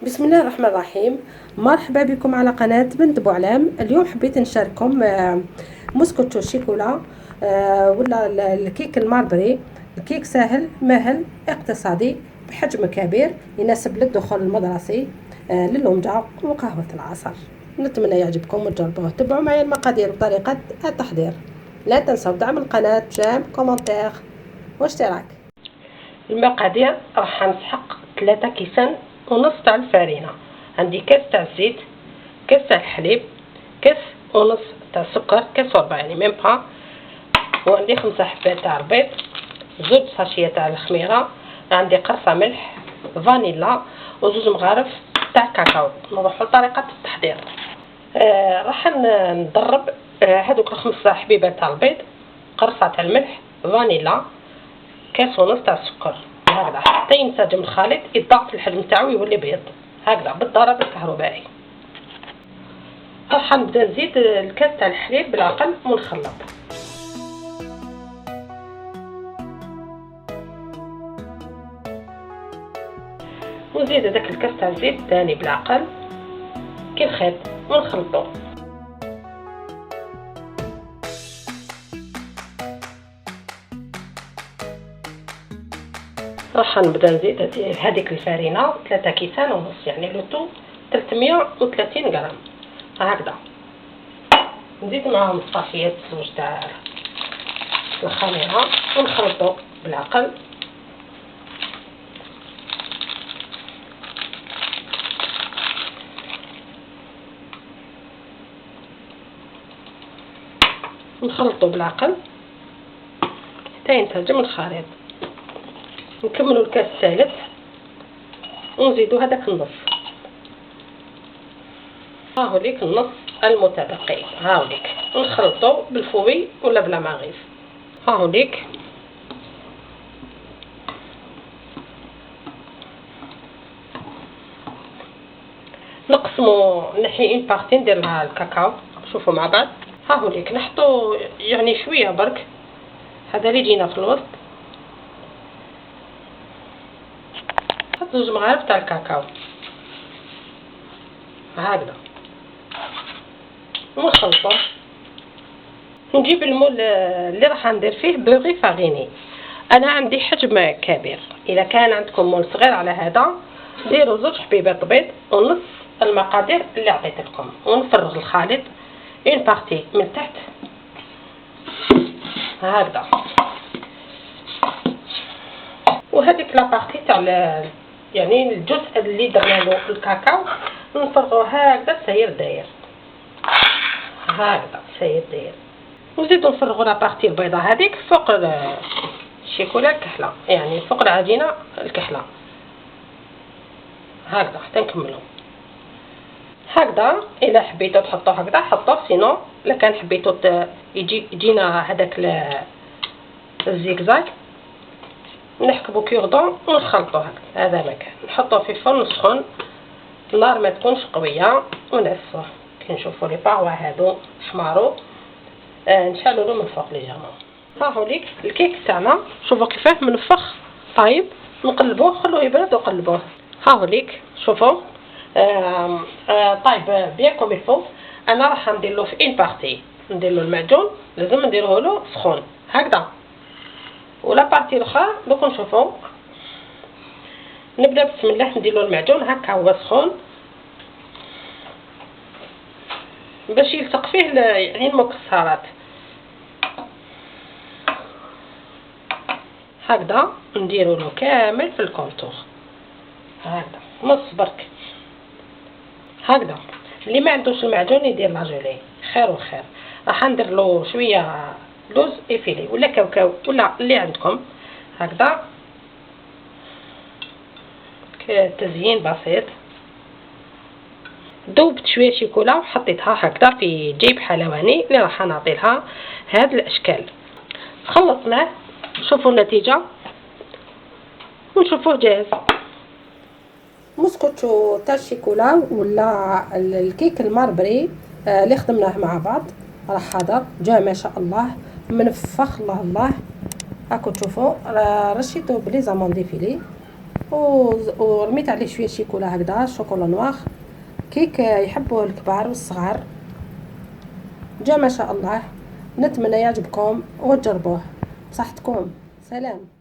بسم الله الرحمن الرحيم. مرحبا بكم على قناة بنت بوعلام. اليوم حبيت نشارككم موسكوتشو شيكولا ولا الكيك الماربري. الكيك سهل مهل اقتصادي بحجم كبير، يناسب للدخول المدرسي للأمجار وقهوة العصر. نتمنى يعجبكم وتجربوه. تبعوا معي المقادير وطريقة التحضير. لا تنسوا دعم القناة بجيم كومنتير واشتراك. المقادير راح نسحق 3 كيسان ونص تاع الفرينه. عندي كاس تاع الزيت، كاس تاع الحليب، كاس ونص تاع السكر، كاس وربع يعني ميم با، وعندي 5 حبات تاع البيض، 2 ساشيه تاع الخميره، عندي قرصه ملح، فانيلا و2 مغارف تاع كاكاو. نروحوا لطريقه التحضير. راح نضرب هذوك 5 حبيبات تاع البيض، قرصه تاع الملح، فانيلا، كاس ونص تاع السكر، هكذا حتى ينسجم الخليط، يضاعف الحجم تاعو يولي بيض هكذا بالضرب الكهربائي. راح نبدا نزيد الكاس تاع الحليب بالعقل ونخلط، ونزيد هذاك الكاس تاع الزيت ثاني بالعقل كي الخيط ونخلطو. راح نبدا نزيد هذيك الفرينه 3 كيسان ونص، يعني لوتو 330 غرام هكذا. نزيد معاهم الصافيات 2 تاع الخميره ونخلطو بالعقل. نخلطو بالعقل حتى ينسجم الخليط. نكملوا الكاس الثالث ونزيدوا هذاك النص. هاهو ليك النص المتبقي، هاهو ليك نخلطوا بالفوي ولا بلا ماغيف. هاهو ليك نقسموا، نحي اون بارتي ندير لها الكاكاو. شوفوا مع بعض. هاهو ليك نحطوا يعني شويه برك، هذا اللي يجينا في الوسط. 2 مغارف تاع الكاكاو هكذا ونخلطو. نجيب المول اللي راح ندير فيه بوغي فاريني. انا عندي حجم كبير، اذا كان عندكم مول صغير على هذا ديروا 2 حبيبات بيض ونص المقادير اللي عطيت لكم، ونفرغ الخليط اون بارتي من تحت هكذا، وهذيك لا بارتي تاع يعني الجزء اللي درنا له الكاكاو نفرغوه هكذا ساير داير هكذا ساير داير. ونزيدو نفرغو لا بارتي البيضاء هذيك فوق الشيكولا الكحله، يعني فوق العجينه الكحله هكذا حتى نكملو هكذا. الا حبيتو تحطوه هكذا حطوه، سينو الا كان حبيتو يجينا هذاك الزيكزاك نحكبو كيردون ونخلطو هكذا. هذا مكان نحطوه في فرن سخون، النار ما تكونش قويه، ونعسوه. كي نشوفوا لي باغوا هادو حمارو نشعلوا له من فوق ليجيرمون. ها هو ليك الكيك تاعنا، شوفوا كيفاه منفخ طايب. نقلبوه، خلوه يبرد وقلبوه. ها هو ليك شوفوا طايب بيان كوم الفو. انا راح ندير له في اون بارتي ندير له المعجون، لازم نديروه له سخون هكذا، ولا بارتي الاخرى دوك نشوفوا. نبدا بسم الله ندير له المعجون هكا هو سخون باش يلصق فيه يعني المكسرات هكذا. نديرو له كامل في الكونتور هكذا نص برك هكذا. اللي ما عندوش المعجون يدير لاجولي خير وخير. راح ندير له شويه لوز افيلي ولا كاوكاو ولا اللي عندكم هكذا، تزيين بسيط. ذوبت شويه شيكولا وحطيتها هكذا في جيب حلواني اللي راح نعطي لها هاد الاشكال. خلطناه، شوفوا النتيجه ونشوفوه جاهز. موسكوتشو تاع الشيكولا ولا الكيك الماربري اللي خدمناه مع بعض راه حاضر، جا ما شاء الله منفخ. الله الله هاكو تشوفوا رشيتو بلي زاموندي فيلي ورميت عليه شويه شيكولا هكذا شوكولا نواغ. كيك يحبوه الكبار والصغار. جا ما شاء الله. نتمنى يعجبكم وتجربوه. بصحتكم. سلام.